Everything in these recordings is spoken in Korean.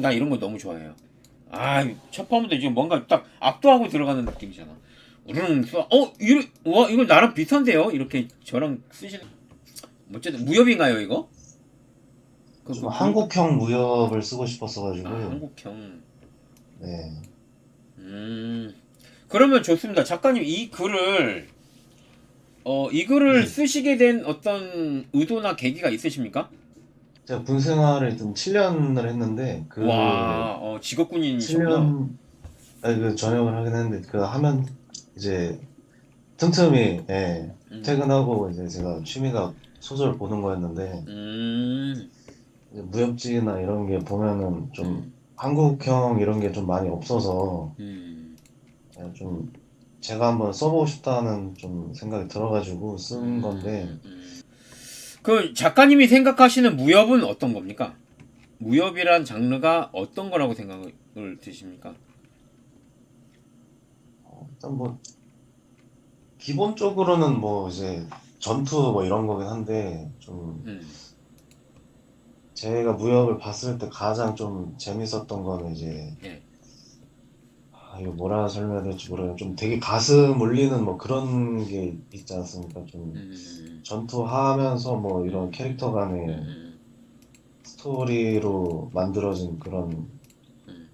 나 이런 거 너무 좋아해요. 아, 첫 화부터 지금 뭔가 딱 압도하고 들어가는 느낌이잖아. 우르릉 써. 와, 이거 나랑 비슷한데요? 이렇게 저랑 쓰시는. 어쨌든 무협인가요, 이거? 좀 한국형 무협을 쓰고 아, 싶었어가지고. 한국형. 네. 음. 그러면 좋습니다. 작가님, 이 글을 네. 쓰시게 된 어떤 의도나 계기가 있으십니까? 제가 군 생활을 좀 7년을 했는데, 그 와, 직업군인이셨구나. 7년, 그 전역을 하긴 했는데, 그 하면 이제 틈틈이, 예, 음, 퇴근하고 이제 제가 취미가 소설 보는 거였는데, 음, 이제 무협지나 이런 게 보면은 좀 음, 한국형 이런 게 좀 많이 없어서, 음, 좀 제가 한번 써보고 싶다는 좀 생각이 들어가지고 쓴 건데, 음, 음. 그 작가님이 생각하시는 무협은 어떤 겁니까? 무협이란 장르가 어떤 거라고 생각을 드십니까? 일단 뭐, 기본적으로는 뭐 이제 전투 뭐 이런 거긴 한데, 좀 음, 제가 무협을 봤을 때 가장 좀 재밌었던 거는 이제, 예, 이거 뭐라 설명해야 될지 모르겠는데, 좀 되게 가슴 울리는 뭐 그런 게 있지 않습니까? 좀 음, 전투하면서 뭐 이런 음, 캐릭터 간의 음, 스토리로 만들어진 그런, 음.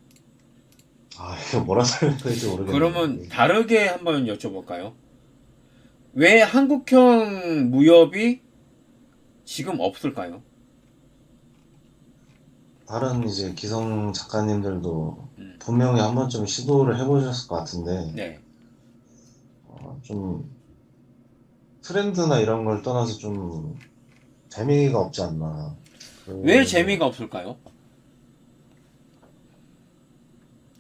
이거 뭐라 설명해야 될지 모르겠네요. 그러면 다르게 한번 여쭤볼까요? 왜 한국형 무협이 지금 없을까요? 다른 이제 기성 작가님들도 음, 분명히 한 번쯤 시도를 해보셨을 것 같은데, 네. 좀 트렌드나 이런 걸 떠나서 좀 재미가 없지 않나. 왜 그, 재미가 없을까요?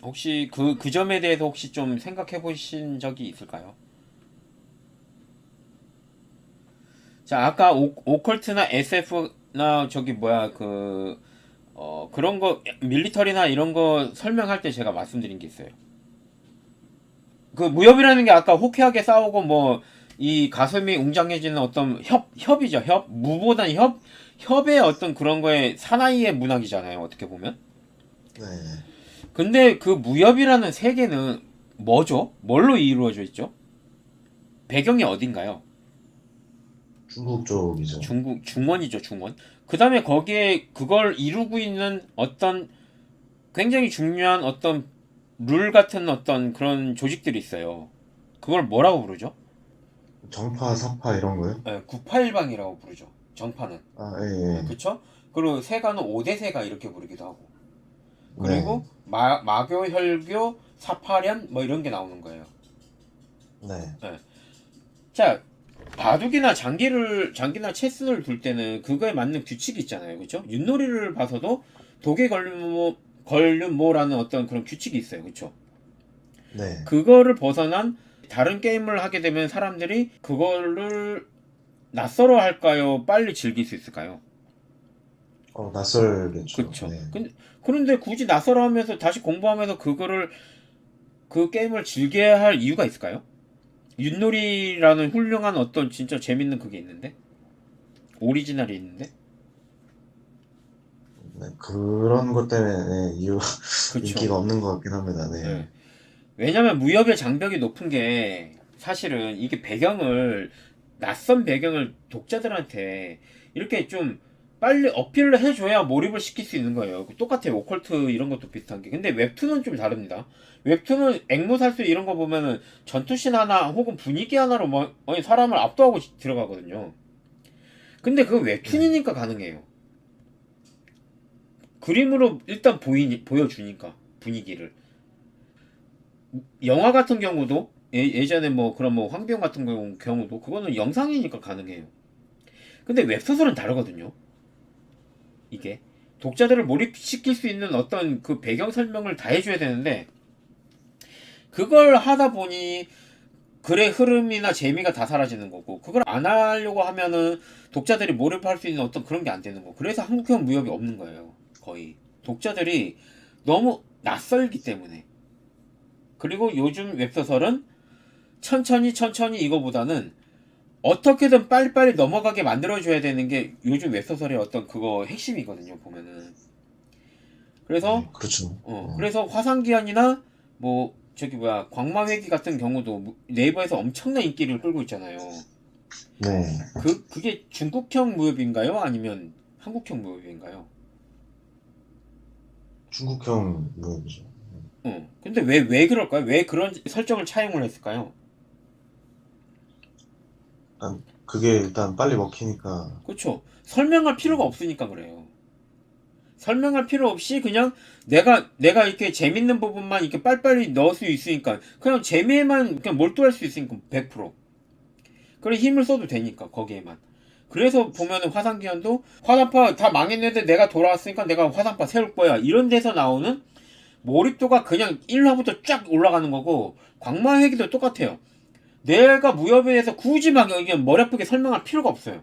혹시 그 점에 대해서 혹시 좀 생각해 보신 적이 있을까요? 자, 아까 오컬트나 SF나 저기 뭐야, 그런 거, 밀리터리나 이런 거 설명할 때 제가 말씀드린 게 있어요. 그 무협이라는 게 아까 호쾌하게 싸우고 뭐, 이 가슴이 웅장해지는 어떤 협이죠, 협. 무보단 협의 어떤 그런 거에 사나이의 문학이잖아요, 어떻게 보면. 네, 근데 그 무협이라는 세계는 뭐죠? 뭘로 이루어져 있죠? 배경이 어딘가요? 중국 쪽이죠. 중국, 중원이죠, 중원. 그 다음에 거기에 그걸 이루고 있는 어떤 굉장히 중요한 어떤 룰 같은 어떤 그런 조직들이 있어요. 그걸 뭐라고 부르죠? 정파, 사파 이런 거요? 981방이라고 부르죠. 정파는. 예, 예. 그쵸? 그리고 세가는 5대세가 이렇게 부르기도 하고. 네, 그리고 마교, 혈교, 사파련 뭐 이런 게 나오는 거예요. 네. 예. 자, 바둑이나 장기나 체스를 둘 때는 그거에 맞는 규칙이 있잖아요. 그쵸? 윷놀이를 봐서도 독에 걸륜모라는 어떤 그런 규칙이 있어요. 그쵸? 네. 그거를 벗어난 다른 게임을 하게 되면 사람들이 그거를 낯설어 할까요? 빨리 즐길 수 있을까요? 낯설겠죠. 그쵸. 네. 그런데 굳이 낯설어 하면서 다시 공부하면서 그 게임을 즐겨야 할 이유가 있을까요? 윷놀이라는 훌륭한 어떤 진짜 재밌는 그게 있는데? 오리지널이 있는데? 네, 그런 것 때문에 그쵸. 인기가 없는 것 같긴 합니다. 네. 예. 왜냐면 무협의 장벽이 높은 게 사실은 이게 낯선 배경을 독자들한테 이렇게 좀 빨리 어필을 해줘야 몰입을 시킬 수 있는 거예요. 똑같아요. 오컬트 이런 것도 비슷한 게. 근데 웹툰은 좀 다릅니다. 웹툰은 앵무살수 이런 거 보면은 전투씬 하나 혹은 분위기 하나로 뭐 사람을 압도하고 들어가거든요. 근데 그거 네. 웹툰이니까 가능해요. 그림으로 일단 보여주니까 분위기를. 영화 같은 경우도 예전에 뭐 그런 뭐 황비용 같은 경우도 그거는 영상이니까 가능해요. 근데 웹소설은 다르거든요. 이게 독자들을 몰입시킬 수 있는 어떤 그 배경 설명을 다 해줘야 되는데 그걸 하다 보니 글의 흐름이나 재미가 다 사라지는 거고 그걸 안 하려고 하면은 독자들이 몰입할 수 있는 어떤 그런 게 안 되는 거. 그래서 한국형 무협이 없는 거예요. 거의 독자들이 너무 낯설기 때문에. 그리고 요즘 웹소설은 천천히 천천히 이거보다는 어떻게든 빨리빨리 넘어가게 만들어줘야 되는 게 요즘 웹소설의 어떤 그거 핵심이거든요, 보면은. 그래서 그렇죠. 그래서 화상기한이나 뭐 저기 뭐야 광마회기 같은 경우도 네이버에서 엄청난 인기를 끌고 있잖아요. 네. 그게 중국형 무협인가요? 아니면 한국형 무협인가요? 중국형 무협이죠. 근데 왜 그럴까요? 왜 그런 설정을 차용을 했을까요? 그게 일단 빨리 먹히니까. 그렇죠. 설명할 필요가 없으니까 그래요. 설명할 필요 없이 그냥 내가 이렇게 재밌는 부분만 이렇게 빨리빨리 넣을 수 있으니까 그냥 재미에만 그냥 몰두할 수 있으니까 100%. 그래 힘을 써도 되니까 거기에만. 그래서 보면은 화상기한도 화산파 다 망했는데 내가 돌아왔으니까 내가 화산파 세울 거야. 이런 데서 나오는 몰입도가 그냥 1화부터 쫙 올라가는 거고 광마회기도 똑같아요. 내가 무협에 대해서 굳이 막 이게 머리 아프게 설명할 필요가 없어요.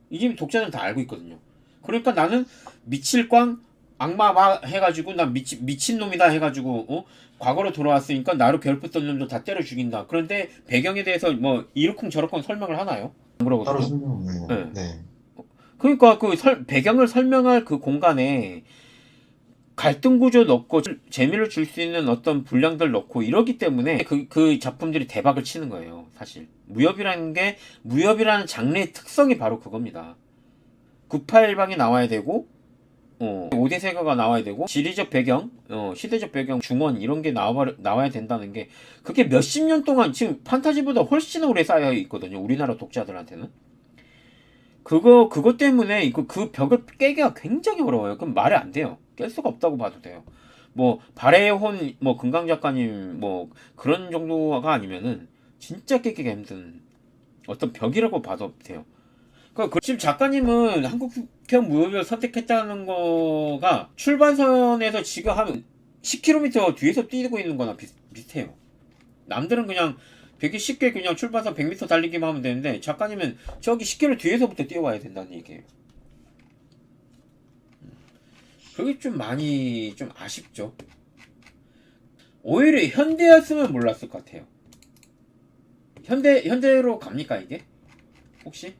이게 독자들은 다 알고 있거든요. 그러니까 나는 미칠광 악마 해가지고 나 미친놈이다 해가지고 과거로 돌아왔으니까 나를 괴롭혔던 놈도 다 때려 죽인다. 그런데 배경에 대해서 뭐 이러쿵 저러쿵 설명을 하나요? 안 따로 그러거든요. 설명해요. 네. 네. 그러니까 그 배경을 설명할 그 공간에 갈등 구조 넣고 재미를 줄 수 있는 어떤 분량들 넣고 이러기 때문에 그 작품들이 대박을 치는 거예요. 사실 무협이라는 장르의 특성이 바로 그겁니다. 981방이 나와야 되고 5대 세가가 나와야 되고 지리적 배경, 시대적 배경, 중원 이런 게 나와야 된다는 게 그게 몇십 년 동안 지금 판타지보다 훨씬 오래 쌓여 있거든요. 우리나라 독자들한테는. 그거 때문에 그 벽을 깨기가 굉장히 어려워요. 그럼 말이 안 돼요. 깰 수가 없다고 봐도 돼요. 뭐 발해의 혼, 뭐 금강 작가님 뭐 그런 정도가 아니면은 진짜 깨기가 힘든 어떤 벽이라고 봐도 돼요. 지금 작가님은 한국형 무협을 선택했다는 거가 출판선에서 지금 한 10km 뒤에서 뛰고 있는 거나 비슷해요. 남들은 그냥 되게 쉽게 그냥 출판선 100m 달리기만 하면 되는데 작가님은 저기 10km 뒤에서부터 뛰어와야 된다는 얘기예요. 그게 좀 많이 좀 아쉽죠. 오히려 현대였으면 몰랐을 것 같아요. 현대로 갑니까 이게? 혹시?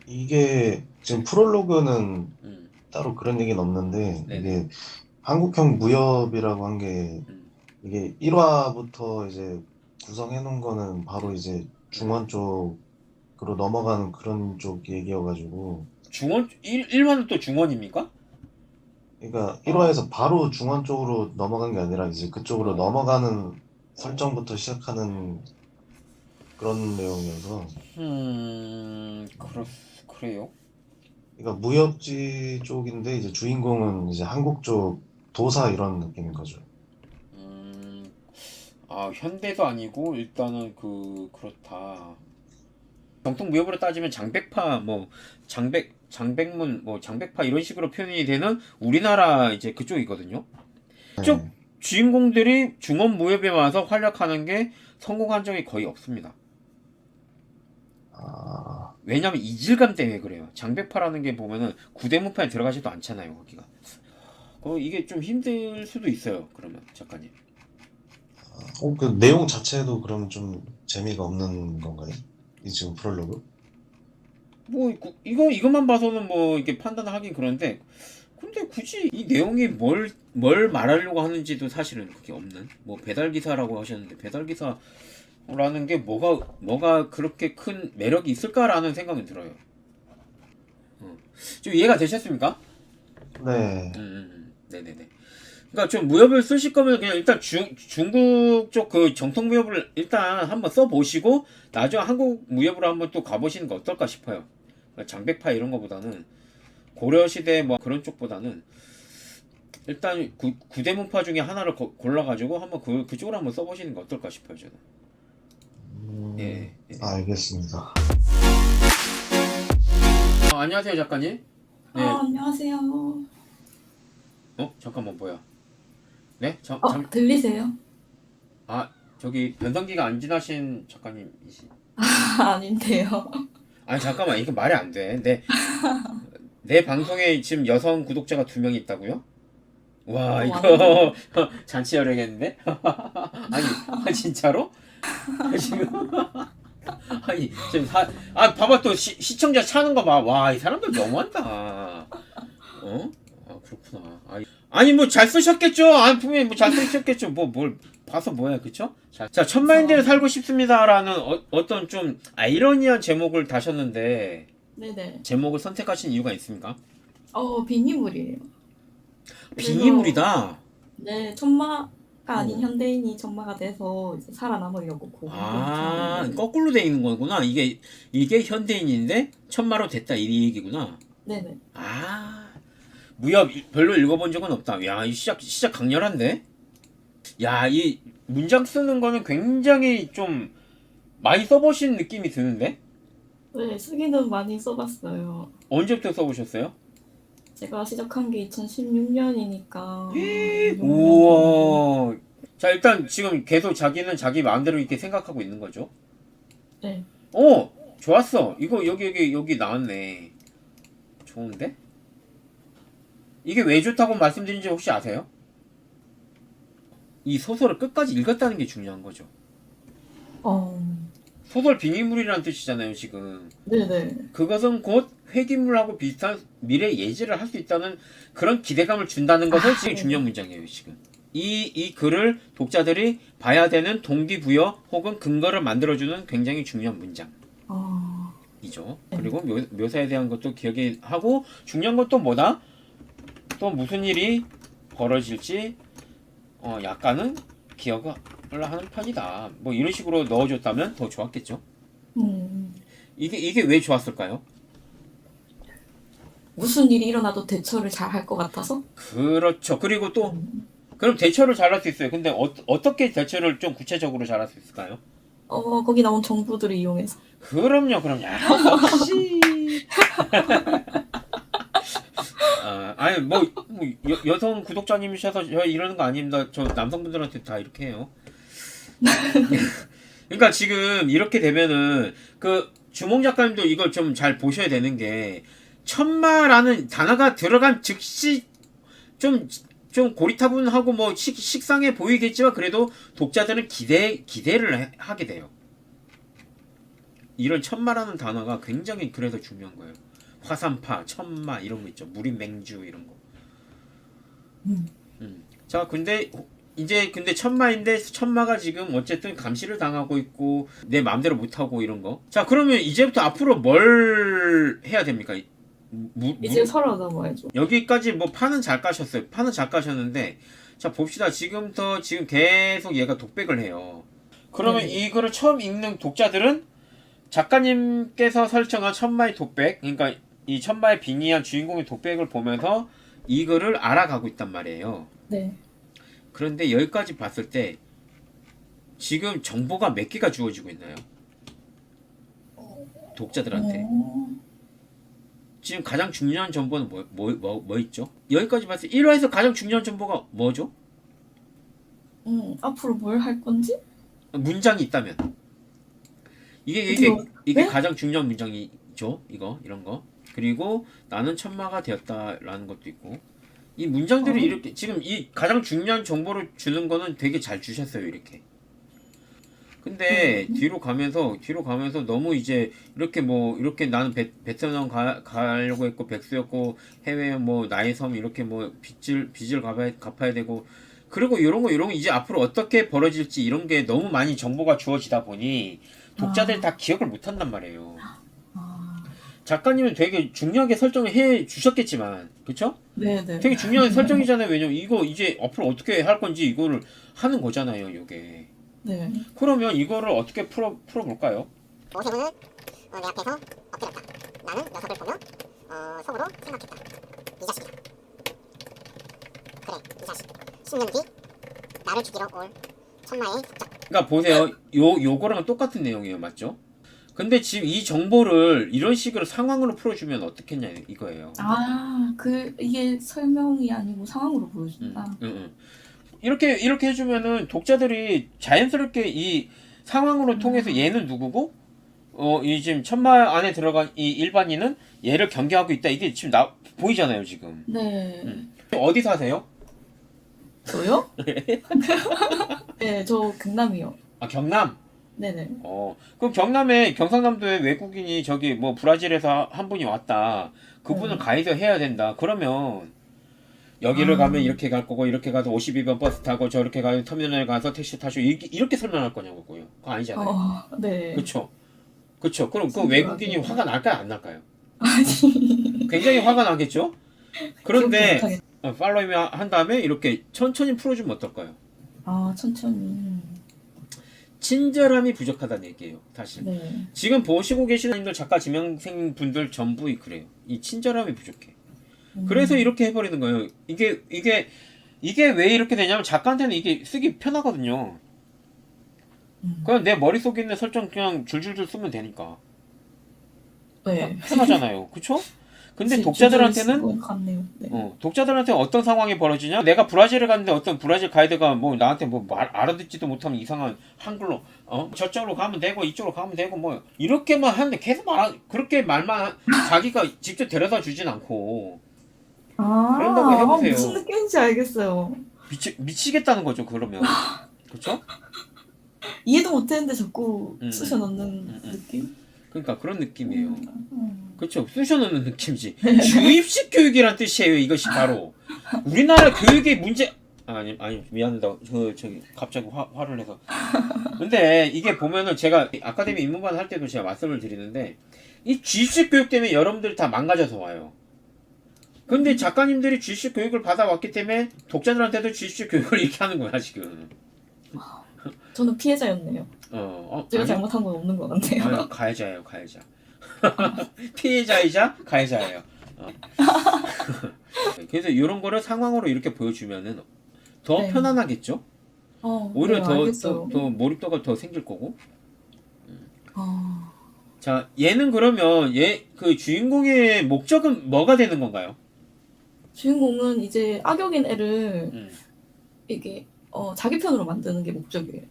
이게 지금 프롤로그는 음, 따로 그런 얘기는 없는데 네네. 이게 한국형 무협이라고 한 게 음, 이게 1화부터 이제 구성해 놓은 거는 바로 이제 중원 쪽으로 넘어가는 그런 쪽 얘기여가지고 중원 1화는 또 중원입니까? 그러니까 1화에서 바로 중원 쪽으로 넘어간 게 아니라 이제 그쪽으로 넘어가는 설정부터 시작하는 그런 내용이어서 그래요? 그러니까 무협지 쪽인데 이제 주인공은 이제 한국 쪽 도사 이런 느낌인 거죠. 현대도 아니고 일단은 그렇다. 정통 무협으로 따지면 장백파 뭐 장백문 뭐 장백파 이런 식으로 표현이 되는 우리나라 이제 그쪽이거든요. 그쪽 네. 주인공들이 중원 무협에 와서 활약하는 게 성공한 적이 거의 없습니다. 아, 왜냐면 이질감 때문에 그래요. 장백파라는 게 보면은 구대문파에 들어가지도 않잖아요, 거기가. 이게 좀 힘들 수도 있어요. 그러면 작가님. 그 내용 자체도 그러면 좀 재미가 없는 건가요? 이 지금 프롤로그? 뭐 이것만 봐서는 뭐 이렇게 판단을 하긴 그런데 근데 굳이 이 내용이 뭘 말하려고 하는지도 사실은 그게 없는 뭐 배달 기사라고 하셨는데 배달 기사라는 게 뭐가 그렇게 큰 매력이 있을까라는 생각이 들어요. 좀 이해가 되셨습니까? 네. 네네네. 그러니까 좀 무협을 쓰실 거면 그냥 일단 중국 쪽 그 정통 무협을 일단 한번 써보시고 나중에 한국 무협으로 한번 또 가보시는 거 어떨까 싶어요. 그러니까 장백파 이런 거보다는 고려 시대 뭐 그런 쪽보다는 일단 구대문파 중에 하나를 골라가지고 한번 그쪽으로 한번 써보시는 거 어떨까 싶어요 저는. 예. 알겠습니다. 안녕하세요 작가님. 네. 안녕하세요. 잠깐만 뭐야? 네? 들리세요? 저기 변성기가 안 지나신 작가님이시. 아닌데요. 아니 잠깐만 이거 말이 안 돼. 내 방송에 지금 여성 구독자가 2명이 있다고요? 와 이거 잔치 열어야겠는데? 아니 진짜로? 지금 아니 지금 봐봐 또 시청자 차는 거 봐. 와 이 사람들 너무한다. 아 그렇구나. 아니 뭐 잘 쓰셨겠죠. 아니 분명히 뭐 잘 쓰셨겠죠. 뭐 뭘 봐서 뭐야, 그쵸? 자 천만인대를 살고 싶습니다라는 어떤 좀 아이러니한 제목을 다셨는데 네네. 제목을 선택하신 이유가 있습니까? 비니물이에요. 비니물이다. 네, 천마가 아닌 어. 현대인이 천마가 돼서 이제 살아남으려고 아 고군분투하는. 거꾸로 돼 있는 거구나. 이게 현대인인데 천마로 됐다 이 얘기구나. 네네. 아 무협 별로 읽어본 적은 없다. 야, 이 시작 강렬한데? 야, 이 문장 쓰는 거는 굉장히 좀 많이 써보신 느낌이 드는데? 네, 쓰기는 많이 써봤어요. 언제부터 써보셨어요? 제가 시작한 게 2016년이니까. 우와. 자, 일단 지금 계속 자기는 자기 마음대로 이렇게 생각하고 있는 거죠? 네. 좋았어. 이거 여기 나왔네. 좋은데? 이게 왜 좋다고 말씀드린지 혹시 아세요? 이 소설을 끝까지 읽었다는 게 중요한 거죠. 소설 비니물이라는 뜻이잖아요, 지금. 네네. 그것은 곧 회귀물하고 비슷한 미래 예지를 할 수 있다는 그런 기대감을 준다는 것을 지금 중요한 문장이에요, 지금. 이 글을 독자들이 봐야 되는 동기부여 혹은 근거를 만들어주는 굉장히 중요한 문장이죠. 그리고 묘사에 대한 것도 기억이 하고 중요한 건 또 뭐다? 또 무슨 일이 벌어질지 약간은 기억을 하는 편이다. 뭐 이런 식으로 넣어줬다면 더 좋았겠죠. 이게 왜 좋았을까요? 무슨 일이 일어나도 대처를 잘 할 것 같아서? 그렇죠. 그리고 또 그럼 대처를 잘할 수 있어요. 근데 어떻게 대처를 좀 구체적으로 잘할 수 있을까요? 거기 나온 정보들을 이용해서. 그럼요. 역시. 아니 여성 구독자님이셔서 저 이러는 거 아닙니다. 저 남성분들한테 다 이렇게 해요. 그러니까 지금 이렇게 되면은 그 주몽 작가님도 이걸 좀 잘 보셔야 되는 게 천마라는 단어가 들어간 즉시 좀 고리타분하고 뭐 식상해 보이겠지만 그래도 독자들은 기대를 하게 돼요. 이런 천마라는 단어가 굉장히 그래서 중요한 거예요. 화산파, 천마 이런 거 있죠. 무린 맹주 이런 거. 자, 근데 천마인데 천마가 지금 어쨌든 감시를 당하고 있고 내 마음대로 못 하고 이런 거. 자, 그러면 이제부터 앞으로 뭘 해야 됩니까? 이제 살아남아야죠. 여기까지 뭐 판은 잘 까셨어요. 판은 잘 까셨는데 자 봅시다. 지금 계속 얘가 독백을 해요. 그러면 이 글을 처음 읽는 독자들은 작가님께서 설정한 천마의 독백, 그러니까 이 천마의 빙의한 주인공의 독백을 보면서 이 글을 알아가고 있단 말이에요. 네. 그런데 여기까지 봤을 때 지금 정보가 몇 개가 주어지고 있나요? 독자들한테. 지금 가장 중요한 정보는 뭐 있죠? 여기까지 봤을 때 1화에서 가장 중요한 정보가 뭐죠? 앞으로 뭘 할 건지? 문장이 있다면. 이게 네? 가장 중요한 문장이죠. 이런 거. 그리고 나는 천마가 되었다라는 것도 있고. 이 문장들이 이렇게 지금 이 가장 중요한 정보를 주는 거는 되게 잘 주셨어요, 이렇게. 근데 뒤로 가면서 너무 이제 이렇게 나는 베트남 가려고 했고 백수였고 해외 뭐 나의 섬 이렇게 뭐 빚을 갚아야 되고 그리고 이런 거 이제 앞으로 어떻게 벌어질지 이런 게 너무 많이 정보가 주어지다 보니 독자들이 다 기억을 못 한단 말이에요. 작가님은 되게 중요하게 설정을 해 주셨겠지만, 그쵸? 네네. 되게 중요한 설정이잖아요. 왜냐면 이거 이제 앞으로 어떻게 할 건지 이거를 하는 거잖아요, 이게. 네. 그러면 이거를 어떻게 풀어볼까요? 오세훈은 내 앞에서 엎드렸다. 나는 녀석을 보며 속으로 생각했다. 이 자식이다. 그래, 이 자식. 10년 뒤 나를 죽이러 올 천마의 속작. 그러니까 보세요. 요거랑 똑같은 내용이에요, 맞죠? 근데 지금 이 정보를 이런 식으로 상황으로 풀어주면 어떻겠냐 이거예요. 이게 설명이 아니고 상황으로 보여준다. 이렇게 해주면은 독자들이 자연스럽게 이 상황으로 통해서 얘는 누구고, 이 지금 천마 안에 들어간 이 일반인은 얘를 경계하고 있다. 이게 지금 보이잖아요, 지금. 네. 어디 사세요? 저요? 네, 저 경남이요. 아, 경남? 네네. 그럼 경남에 경상남도에 외국인이 저기 뭐 브라질에서 한 분이 왔다. 그분을 가이드 해야 된다. 그러면 여기를 아. 가면 이렇게 갈 거고 이렇게 가서 52번 버스 타고 저렇게 가면 터미널에 가서 택시 타시고 이렇게 설명할 거냐고요. 그거 아니잖아요. 네. 그렇죠. 그렇죠. 그럼 그 신기하게. 외국인이 화가 날까요, 안 날까요? 아니. 굉장히 화가 나겠죠. 그런데 기억 못하겠- 팔로잉 한 다음에 이렇게 천천히 풀어주면 어떨까요? 천천히. 친절함이 부족하다는 얘기예요, 사실. 네. 지금 보시고 계시는 분들, 작가 지명생 분들 전부 그래요. 이 친절함이 부족해. 그래서 이렇게 해버리는 거예요. 이게 왜 이렇게 되냐면 작가한테는 이게 쓰기 편하거든요. 그냥 내 머릿속에 있는 설정 그냥 줄줄줄 쓰면 되니까. 네. 편하잖아요. 그쵸? 근데 지- 독자들한테는 지도를 쓰고 갔네요. 네. 독자들한테 어떤 상황이 벌어지냐? 내가 브라질에 갔는데 어떤 브라질 가이드가 뭐 나한테 뭐 알아듣지도 못하면 이상한 한글로 저쪽으로 가면 되고 이쪽으로 가면 되고 뭐 이렇게만 하는데 계속 그렇게 말만 자기가 직접 데려다 주진 않고 그런다고 해보세요. 무슨 느낌인지 알겠어요. 미치겠다는 거죠. 그러면 그렇죠? 이해도 못했는데 자꾸 쑤셔 넣는 음. 느낌? 그러니까 그런 느낌이에요. 음. 그렇죠. 쑤셔넣는 느낌이지. 주입식 교육이란 뜻이에요. 이것이 바로 우리나라 교육의 문제. 아니 미안하다. 저기 갑자기 화를 내서. 근데 이게 보면은 제가 아카데미 입문반 할 때도 제가 말씀을 드리는데 이 주입식 교육 때문에 여러분들이 다 망가져서 와요. 근데 작가님들이 주입식 교육을 받아왔기 때문에 독자들한테도 주입식 교육을 이렇게 하는 거야 지금. 저는 피해자였네요. 제가 아니요. 잘못한 건 없는 것 같네요. 아유, 가해자예요, 가해자. 피해자이자 가해자예요. 그래서 이런 거를 상황으로 이렇게 보여주면은 더 네. 편안하겠죠? 오히려 네, 알겠어요. 더 몰입도가 더 생길 거고. 아, 자, 얘는 그러면 그 주인공의 목적은 뭐가 되는 건가요? 주인공은 이제 악역인 애를 음. 이게 자기 편으로 만드는 게 목적이에요.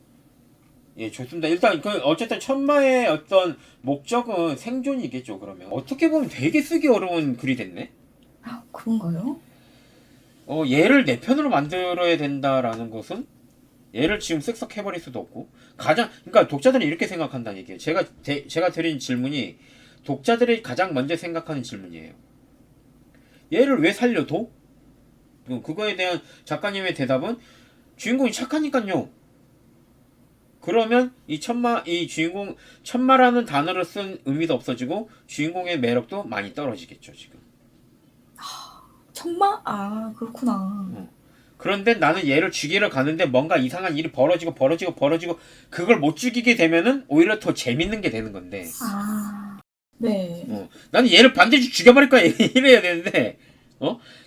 예, 좋습니다. 일단 어쨌든 천마의 어떤 목적은 생존이겠죠. 그러면 어떻게 보면 되게 쓰기 어려운 글이 됐네. 그런가요? 얘를 내 편으로 만들어야 된다라는 것은 얘를 지금 쓱싹 해버릴 수도 없고 그러니까 독자들이 이렇게 생각한다는 얘기예요. 제가 드린 질문이 독자들이 가장 먼저 생각하는 질문이에요. 얘를 왜 살려도? 그거에 대한 작가님의 대답은 주인공이 착하니까요. 그러면 이 주인공 천마라는 단어를 쓴 의미도 없어지고 주인공의 매력도 많이 떨어지겠죠 지금. 천마? 아, 그렇구나. 그런데 나는 얘를 죽이러 가는데 뭔가 이상한 일이 벌어지고 그걸 못 죽이게 되면은 오히려 더 재밌는 게 되는 건데. 네. 나는 얘를 반드시 죽여버릴 거야 이래야 되는데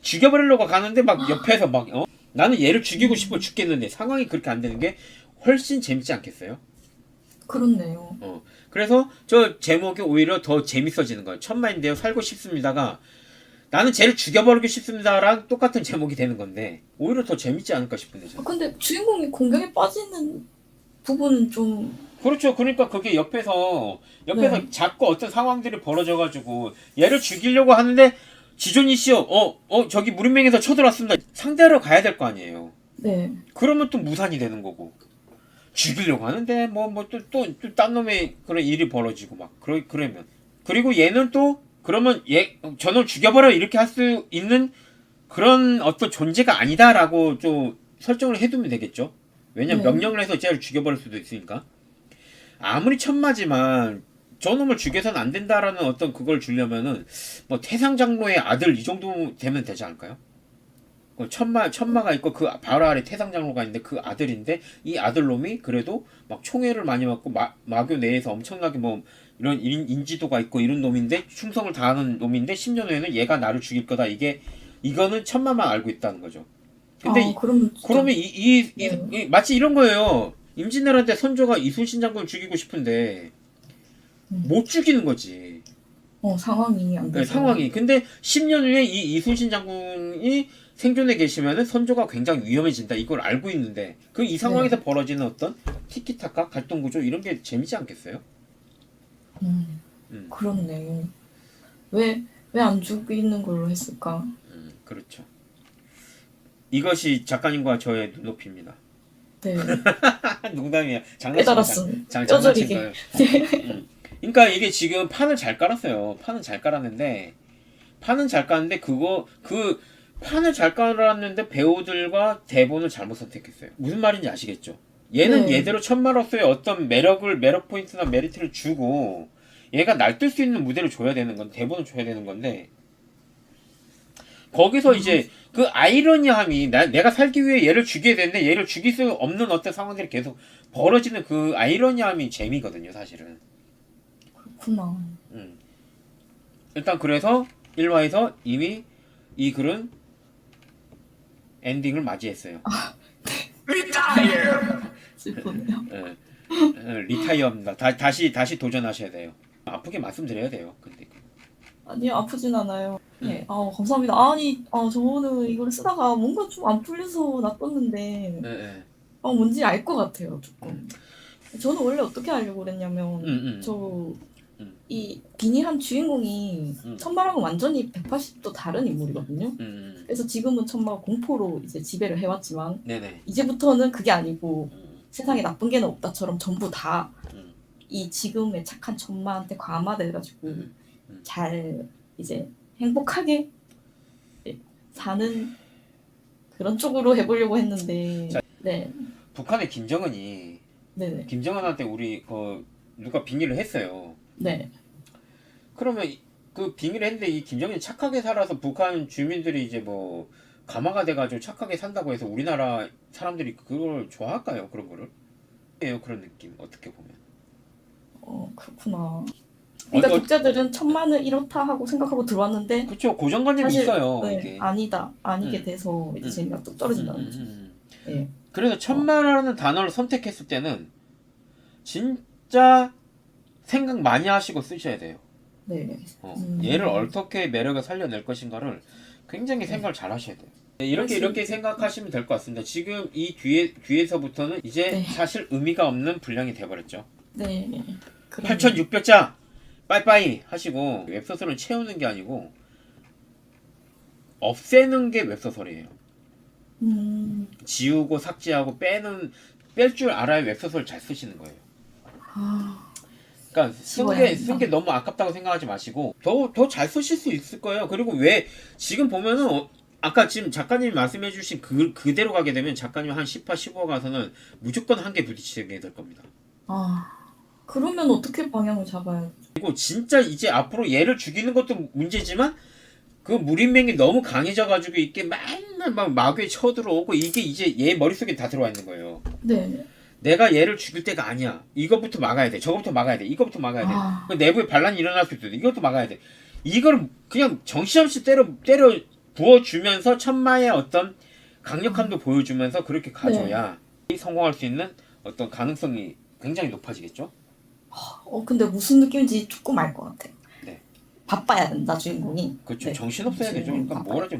죽여버리려고 가는데 막 옆에서 막 나는 얘를 죽이고 싶어 죽겠는데 상황이 그렇게 안 되는 게 훨씬 재밌지 않겠어요? 그렇네요. 그래서 저 제목이 오히려 더 재밌어지는 거예요. 천마인데요 살고 싶습니다가 나는 쟤를 죽여버리고 싶습니다랑 똑같은 제목이 되는 건데 오히려 더 재밌지 않을까 싶은데 저는. 근데 주인공이 공격에 빠지는 부분은 좀 그렇죠. 그러니까 그게 옆에서 네. 자꾸 어떤 상황들이 벌어져가지고 얘를 죽이려고 하는데 지존이시여 저기 무림맹에서 쳐들어왔습니다. 상대하러 가야 될 거 아니에요. 네. 그러면 또 무산이 되는 거고 죽이려고 하는데 또 딴 놈의 그런 일이 벌어지고 막 그러면 그리고 얘는 또 그러면 저놈 죽여버려 이렇게 할 수 있는 그런 어떤 존재가 아니다라고 좀 설정을 해두면 되겠죠. 왜냐면 네. 명령을 해서 쟤를 죽여버릴 수도 있으니까. 아무리 천마지만 저놈을 죽여서는 안 된다라는 어떤 그걸 주려면은 뭐 태상장로의 아들 이 정도 되면 되지 않을까요? 천마가 있고 그 바로 아래 태상장로가 있는데 그 아들인데 이 아들놈이 그래도 막 총애를 많이 받고 마교 내에서 엄청나게 뭐 이런 인지도가 있고 이런 놈인데 충성을 다하는 놈인데 10년 후에는 얘가 나를 죽일 거다. 이거는 천마만 알고 있다는 거죠. 근데 그러면 그러면 마치 이런 거예요. 임진왜란때 선조가 이순신 장군을 죽이고 싶은데 못 죽이는 거지. 상황이 안 돼서. 상황이. 근데 10년 후에 이 이순신 장군이 생존해 계시면은 선조가 굉장히 위험해진다. 이걸 알고 있는데 이 상황에서 벌어지는 어떤 티키타카 갈등 구조 이런 게 재밌지 않겠어요? 그렇네요. 왜 안 죽이는 걸로 했을까? 그렇죠. 이것이 작가님과 저의 눈높이입니다. 네. 농담이야. 깨달았음. 장난친 뼈저리게. 거예요. 그러니까 이게 지금 판을 잘 깔았어요. 판은 잘 깔았는데 그 판을 잘 깔았는데 배우들과 대본을 잘못 선택했어요. 무슨 말인지 아시겠죠? 얘는 네. 얘대로 천마로서의 어떤 매력 포인트나 메리트를 주고 얘가 날뛸 수 있는 무대를 줘야 되는 건 대본을 줘야 되는 건데 거기서 이제 그 아이러니함이 내가 살기 위해 얘를 죽여야 되는데 얘를 죽일 수 없는 어떤 상황들이 계속 벌어지는 그 아이러니함이 재미거든요, 사실은. 그렇구나. 일단 그래서 1화에서 이미 이 글은 엔딩을 맞이했어요. 슬프네요. 리타이어입니다. 다시 도전하셔야 돼요. 아프게 말씀드려야 돼요. 근데 아니요, 아프진 않아요. 네, 감사합니다. 아니, 저는 이걸 쓰다가 뭔가 좀 안 풀려서 놔뒀는데, 뭔지 알 것 같아요, 조금. 저는 원래 어떻게 하려고 그랬냐면, 이 빈이한 주인공이 천마랑은 완전히 180도 다른 인물이거든요. 그래서 지금은 천마가 공포로 이제 지배를 해왔지만, 네네. 이제부터는 그게 아니고, 세상에 나쁜 게는 없다처럼 전부 다 이 지금의 착한 천마한테 감화돼가지고, 잘 이제 행복하게 사는 그런 쪽으로 해보려고 했는데 네. 북한의 김정은이 네네. 김정은한테 우리 누가 빙의를 했어요. 네. 그러면 그 빙의를 했는데 이 김정은이 착하게 살아서 북한 주민들이 이제 뭐 감화가 돼가지고 착하게 산다고 해서 우리나라 사람들이 그걸 좋아할까요? 그런 거를? 그런 느낌 어떻게 보면. 그렇구나. 그러니까 어, 독자들은 천만은 이렇다 하고 생각하고 들어왔는데 그렇죠. 고정관념이 사실 있어요. 네, 이게. 아니게 돼서 이제 재미가 뚝 떨어진다는 거죠. 네. 그래서 천마라는 단어를 선택했을 때는 진짜 생각 많이 하시고 쓰셔야 돼요. 네. 얘를 어떻게 매력을 살려낼 것인가를 굉장히 생각을 잘 하셔야 돼요. 네, 이렇게 생각하시면 될 것 같습니다. 지금 이 뒤에서부터는 이제 네. 사실 의미가 없는 분량이 돼버렸죠. 네. 8,600자 빠이빠이 하시고 웹소설은 채우는 게 아니고 없애는 게 웹소설이에요. 지우고 삭제하고 뺄 줄 알아야 웹소설 잘 쓰시는 거예요. 그러니까 쓴 게 너무 아깝다고 생각하지 마시고 더 잘 쓰실 수 있을 거예요. 그리고 왜 지금 보면은 아까 지금 작가님이 말씀해주신 그대로 가게 되면 작가님 한 10화 15화 가서는 무조건 한계 부딪히게 될 겁니다. 그러면 어떻게 방향을 잡아야? 그리고 진짜 이제 앞으로 얘를 죽이는 것도 문제지만 그 물인맥이 너무 강해져가지고 이게 맨날 막 마귀에 쳐들어오고 이게 이제 얘 머릿속에 다 들어와 있는 거예요. 네. 내가 얘를 죽일 때가 아니야. 이것부터 막아야 돼. 저것부터 막아야 돼. 이것부터 막아야 돼. 그 내부에 반란이 일어날 수 있어. 이것도 막아야 돼. 이걸 그냥 정신없이 때려 부어주면서 천마의 어떤 강력함도 보여주면서 그렇게 가져야 성공할 수 있는 어떤 가능성이 굉장히 높아지겠죠. 근데 무슨 느낌인지 조금 알 것 같아요. 네. 바빠야 된다 주인공이. 그렇죠. 네. 정신없어야 되죠. 그러니까 바빠요. 뭐라 지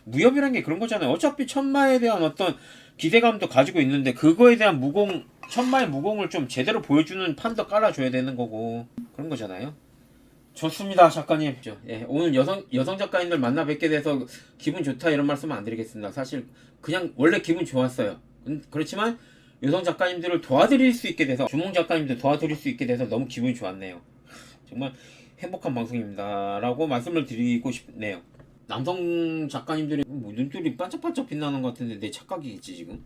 무협이란 게 그런 거잖아요. 어차피 천마에 대한 어떤 기대감도 가지고 있는데 그거에 대한 천마의 무공을 좀 제대로 보여주는 판도 깔아줘야 되는 거고 그런 거잖아요. 좋습니다, 작가님. 오늘 여성 작가님들 만나 뵙게 돼서 기분 좋다 이런 말씀은 안 드리겠습니다. 사실 그냥 원래 기분 좋았어요. 그렇지만 여성 작가님들을 도와드릴 수 있게 돼서 주몽 작가님들 도와드릴 수 있게 돼서 너무 기분이 좋았네요. 정말 행복한 방송입니다 라고 말씀을 드리고 싶네요. 남성 작가님들이 뭐 눈들이 반짝반짝 빛나는 것 같은데 내 착각이겠지 지금?